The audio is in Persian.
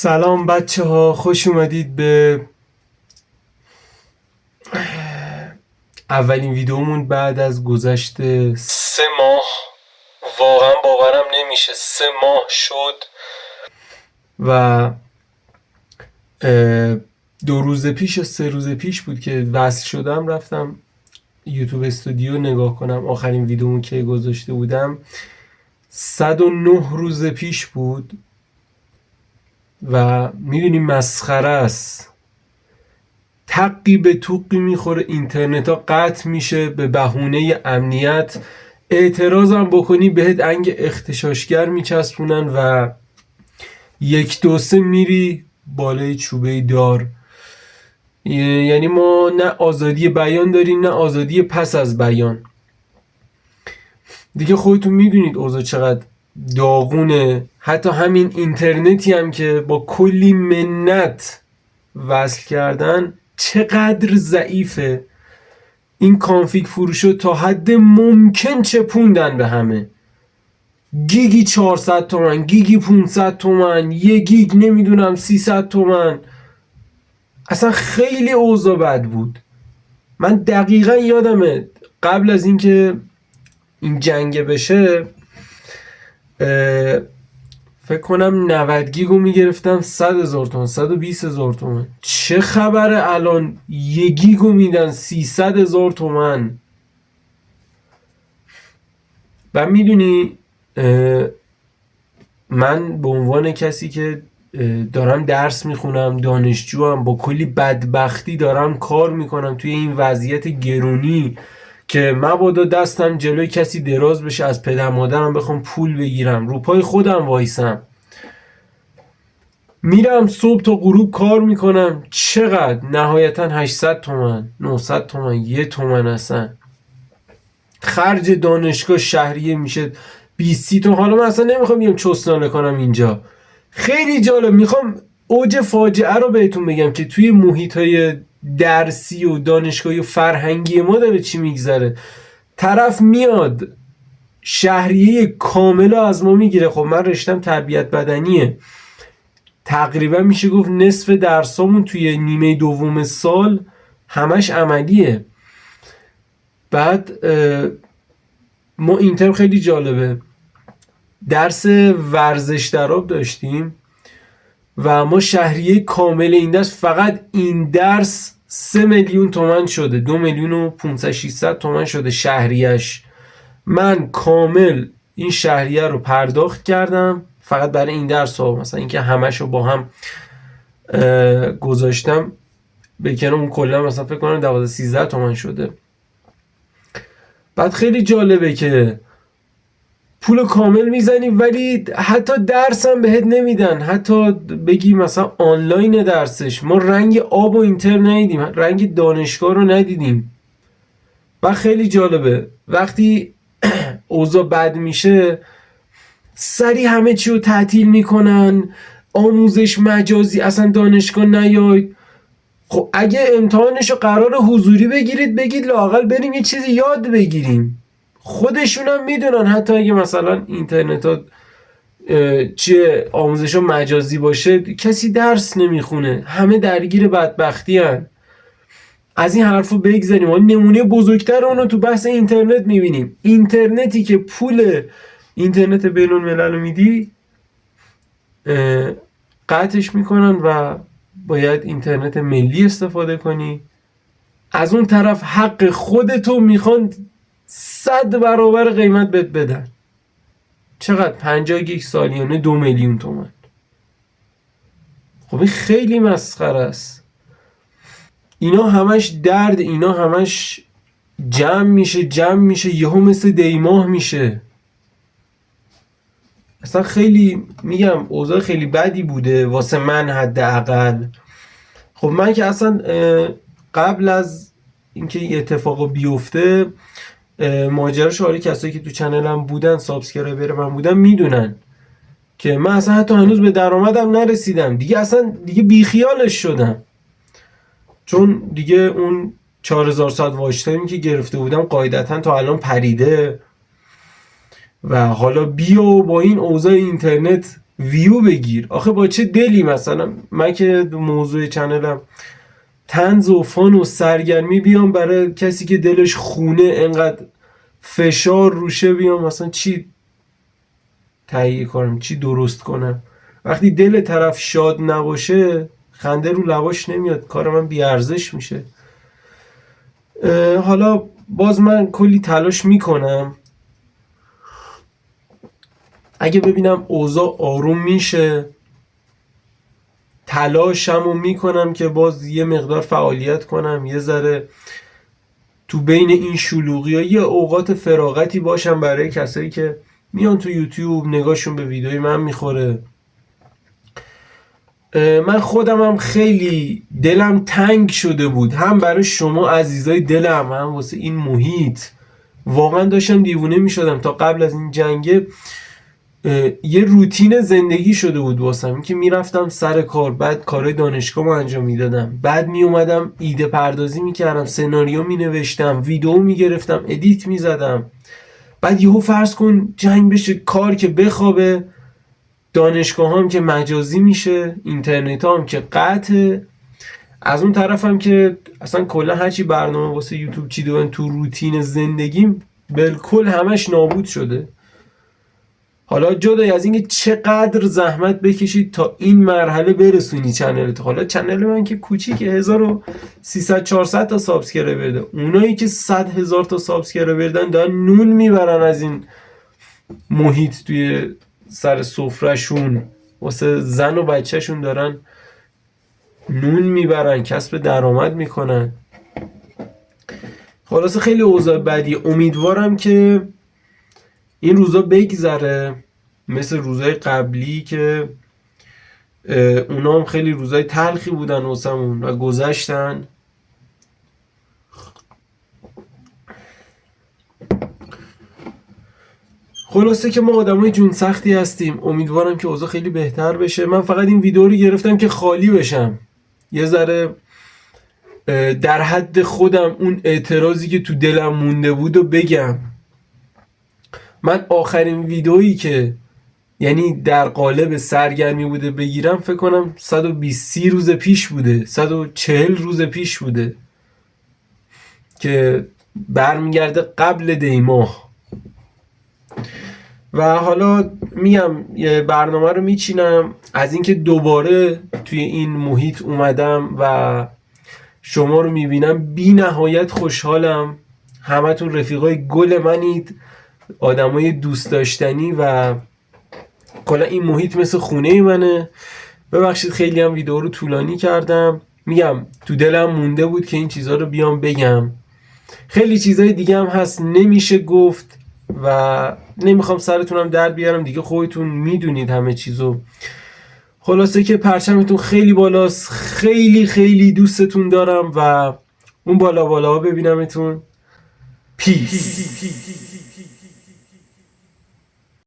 سلام بچه ها، خوش اومدید به اولین ویدیومون بعد از گذشت 3 ماه. واقعا باورم نمیشه 3 ماه شد و 2 روز پیش یا 3 روز پیش بود که وصل شدم رفتم یوتیوب استودیو نگاه کنم آخرین ویدیومو که گذاشته بودم 109 روز پیش بود و میدونی مسخره است. تقی به توقی میخوره، اینترنت ها قطع میشه به بهونه امنیت، اعتراضم بکنی بهت انگ اغتشاشگر میچسبونن و 1 2 3 میری بالای چوبه دار. یعنی ما نه آزادی بیان داریم نه آزادی پس از بیان. دیگه خودتون میدونید اوضاع چقدر داغونه. حتی همین اینترنتی هم که با کلی منت وصل کردن چقدر ضعیفه. این کانفیگ فروشو تا حد ممکن چپوندن به همه. گیگی 400 تومن، گیگی 500 تومن، 1 گیگ نمیدونم 300 تومن. اصلا خیلی اوضاع بد بود. من دقیقا یادمه قبل از اینکه این جنگ بشه فکر کنم 90 گیگو میگرفتم 100,000 تومن، 120,000 تومن. چه خبره الان 1 گیگو میدن 300,000 تومن. و میدونی من به عنوان کسی که دارم درس میخونم، دانشجوام، با کلی بدبختی دارم کار میکنم توی این وضعیت گرونی که مبادا دستم جلوی کسی دراز بشه از پدر مادرم بخوام پول بگیرم، رو پای خودم وایسم، میرم صبح تا غروب کار میکنم. چقدر؟ نهایتا 800 تومن، 900 تومن، 1 تومن. اصلا خرج دانشگاه شهریه میشه 20 تومن. حالا من اصلا نمیخوام بیام چسناله کنم اینجا. خیلی جالب، میخوام اوج فاجعه رو بهتون بگم که توی محیطهای درسی و دانشگاهی و فرهنگی ما داره چی میگذره. طرف میاد شهریه کامل از ما میگیره. خب من رشتم تربیت بدنیه، تقریبا میشه گفت نصف درسامون توی نیمه دوم سال همش عملیه. بعد ما این ترم خیلی جالبه، درس ورزش درآب داشتیم و ما شهریه کامل این درس، فقط این درس 3 میلیون تومن شده، 2 میلیون و 500-600 تومن شده شهریهش. من کامل این شهریه رو پرداخت کردم فقط برای این درس ها. مثلا اینکه همش رو با هم گذاشتم بکنم اون کلا مثلا فکر کنم 12-13 تومن شده. بعد خیلی جالبه که پول کامل میزنی ولی حتی درس هم بهت نمیدن. حتی بگی مثلا آنلاین درسش، ما رنگ آب و اینتر ندیدیم، رنگ دانشگاه رو ندیدیم. و خیلی جالبه وقتی اوضاع بد میشه سری همه چی رو تعطیل میکنن، آموزش مجازی، اصلا دانشگاه نیاید. خب اگه امتحانشو قرار حضوری بگیرید بگید لااقل بریم یه چیزی یاد بگیریم. خودشون هم میدونن حتی اگه مثلا اینترنت ها چیه آموزش مجازی باشه کسی درس نمیخونه، همه درگیر بدبختی هن. از این حرفو بگذاریم. ما نمونه بزرگتر اونو تو بحث اینترنت میبینیم. اینترنتی که پول اینترنت بین الملل رو میدی قطعش میکنن و باید اینترنت ملی استفاده کنی. از اون طرف حق خودتو میخوان 100 برابر قیمت بهت بدن. چقدر؟ 50 گیگ سالیانه 2 میلیون تومن. خب این خیلی مسخره است. اینا همش درد، اینا همش جمع میشه یهو مثل دیماه میشه. اصلا خیلی میگم اوضاع خیلی بدی بوده واسه من حداقل. خب من که اصلا قبل از اینکه این اتفاقو بیفته ماجراش، حالا کسایی که تو چنلم بودن سابسکرایبر من بودن میدونن که من اصلا حتی هنوز به درآمدم نرسیدم. دیگه اصلا بیخیالش شدم، چون دیگه اون 4000 ساعت واچ تایمی که گرفته بودم قاعدتا تا الان پریده و حالا بیا با این اوضاع اینترنت ویو بگیر. آخه با چه دلی؟ مثلا من که موضوع چنلم طنز و فان و سرگرمی بیام برای کسی که دلش خونه انقدر فشار روشه بیام مثلا چی تهیه کنم، چی درست کنم؟ وقتی دل طرف شاد نباشه خنده رو لباش نمیاد، کار من بیارزش میشه. حالا باز من کلی تلاش میکنم اگه ببینم اوضاع آروم میشه تلاشمو میکنم که باز یه مقدار فعالیت کنم، یه ذره تو بین این شلوغی ها یه اوقات فراغتی باشم برای کسایی که میان تو یوتیوب نگاهشون به ویدیوی من میخوره. من خودم هم خیلی دلم تنگ شده بود، هم برای شما عزیزای دلم، هم واسه این محیط. واقعا داشتم دیوونه میشدم. تا قبل از این جنگه یه روتین زندگی شده بود واسم، این که میرفتم سر کار، بعد کارهای دانشگاه رو انجام میدادم، بعد میومدم ایده پردازی میکردم، سناریو مینوشتم، ویدیو میگرفتم، ادیت میزدم. بعد یهو فرض کن جنگ بشه، کار که بخوابه، دانشگاه هم که مجازی میشه، اینترنت هم که قطعه، از اون طرف هم که اصلا کلا هرچی برنامه واسه یوتیوب چیدن تو روتین زندگیم بالکل همش نابود شده. حالا جدای از اینکه چقدر زحمت بکشید تا این مرحله برسونی چنلت، حالا چنل من که کوچیکه 1300 400 تا سابسکرایبر ده، اونایی که 100,000 تا سابسکرایبر دارن دارن نون میبرن از این محیط توی سر سفرهشون، واسه زن و بچهشون دارن نون میبرن، کسب درآمد میکنن. خلاصه خیلی اوضاع بدی. امیدوارم که این روزا بگذره مثل روزای قبلی که اونا هم خیلی روزای تلخی بودن واسمون و گذشتن. خلاصه که ما آدمای جون سختی هستیم. امیدوارم که اوضاع خیلی بهتر بشه. من فقط این ویدیو رو گرفتم که خالی بشم، یه ذره در حد خودم اون اعتراضی که تو دلم مونده بود و بگم. من آخرین ویدئویی که یعنی در قالب سرگرمی بوده بگیرم فکر کنم 120 روز پیش بوده، 140 روز پیش بوده که برمیگرده قبل دیماه. و حالا میگم یه برنامه رو میچینم از اینکه دوباره توی این محیط اومدم و شما رو میبینم بی نهایت خوشحالم. همتون رفیقای گل منید، آدمای دوست داشتنی و کلا این محیط مثل خونه منه. ببخشید خیلی هم ویدیو رو طولانی کردم، میگم تو دلم مونده بود که این چیزها رو بیام بگم. خیلی چیزای دیگه هم هست نمیشه گفت و نمیخوام سرتونم درد بیارم دیگه، خودتون میدونید همه چیزو. خلاصه که پرچمتون خیلی بالاست، خیلی خیلی دوستتون دارم و اون بالا بالا ببینمتون. پیس.